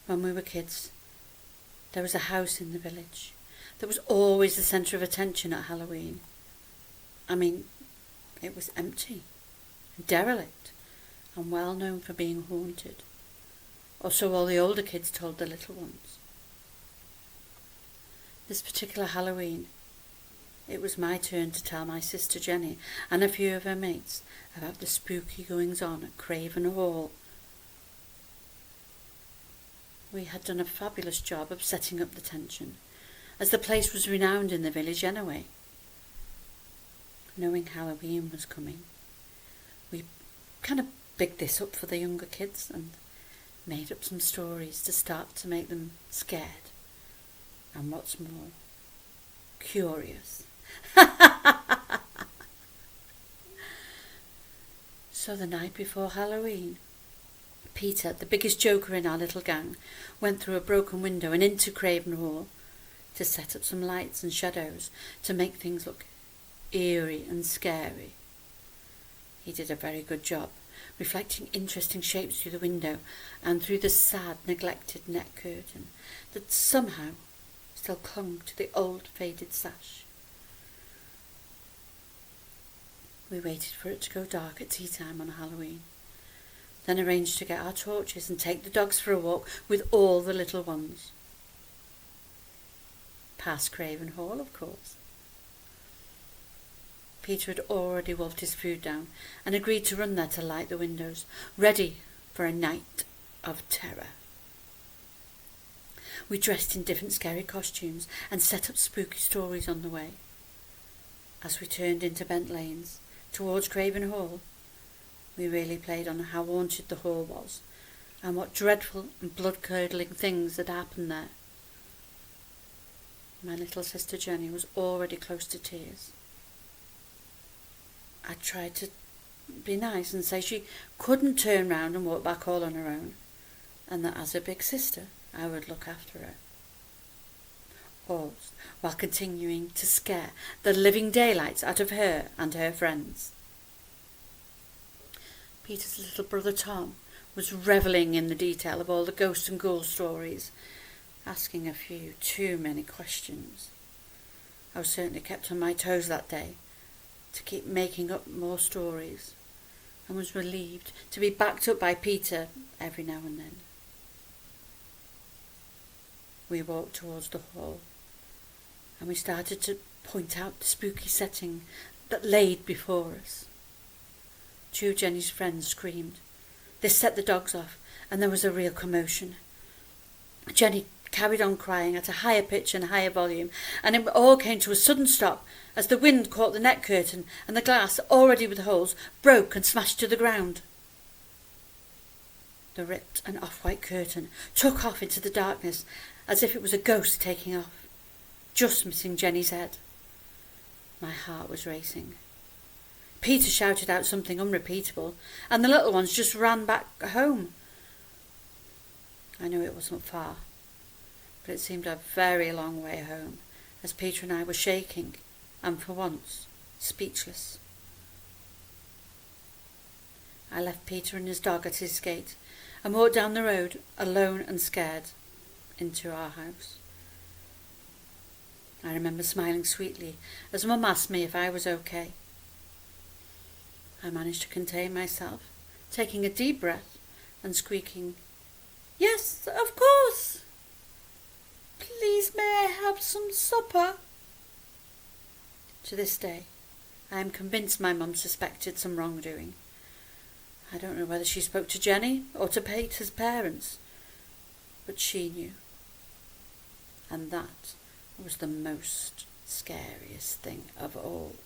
When we were kids, there was a house in the village that was always the centre of attention at Halloween. I mean, it was empty, derelict, and well known for being haunted. Or so all the older kids told the little ones. This particular Halloween, it was my turn to tell my sister Jenny and a few of her mates about the spooky goings-on at Craven Hall. We had done a fabulous job of setting up the tension, as the place was renowned in the village anyway. Knowing Halloween was coming, we kind of bigged this up for the younger kids and made up some stories to start to make them scared, and what's more, curious. So the night before Halloween, Peter, the biggest joker in our little gang, went through a broken window and into Craven Hall to set up some lights and shadows to make things look eerie and scary. He did a very good job, reflecting interesting shapes through the window and through the sad, neglected net curtain that somehow still clung to the old faded sash. We waited for it to go dark at tea time on Halloween, then arranged to get our torches and take the dogs for a walk with all the little ones. Past Craven Hall, of course. Peter had already wolfed his food down and agreed to run there to light the windows, ready for a night of terror. We dressed in different scary costumes and set up spooky stories on the way. As we turned into Bent Lanes towards Craven Hall, we really played on how haunted the hall was and what dreadful and blood-curdling things had happened there. My little sister Jenny was already close to tears. I tried to be nice and say she couldn't turn round and walk back all on her own, and that as a big sister I would look after her. All while continuing to scare the living daylights out of her and her friends. Peter's little brother Tom was revelling in the detail of all the ghost and ghoul stories, asking a few too many questions. I was certainly kept on my toes that day to keep making up more stories, and was relieved to be backed up by Peter every now and then. We walked towards the hall, and we started to point out the spooky setting that laid before us. Two of Jenny's friends screamed. This set the dogs off, and there was a real commotion. Jenny carried on crying at a higher pitch and higher volume, and it all came to a sudden stop as the wind caught the net curtain and the glass, already with holes, broke and smashed to the ground. The ripped and off-white curtain took off into the darkness as if it was a ghost taking off, just missing Jenny's head. My heart was racing. Peter shouted out something unrepeatable, and the little ones just ran back home. I knew it wasn't far, but it seemed a very long way home, as Peter and I were shaking, and for once, speechless. I left Peter and his dog at his gate, and walked down the road, alone and scared, into our house. I remember smiling sweetly as Mum asked me if I was okay. I managed to contain myself, taking a deep breath and squeaking, "Yes, of course. Please may I have some supper?" To this day, I am convinced my mum suspected some wrongdoing. I don't know whether she spoke to Jenny or to Peter's parents, but she knew. And that was the most scariest thing of all.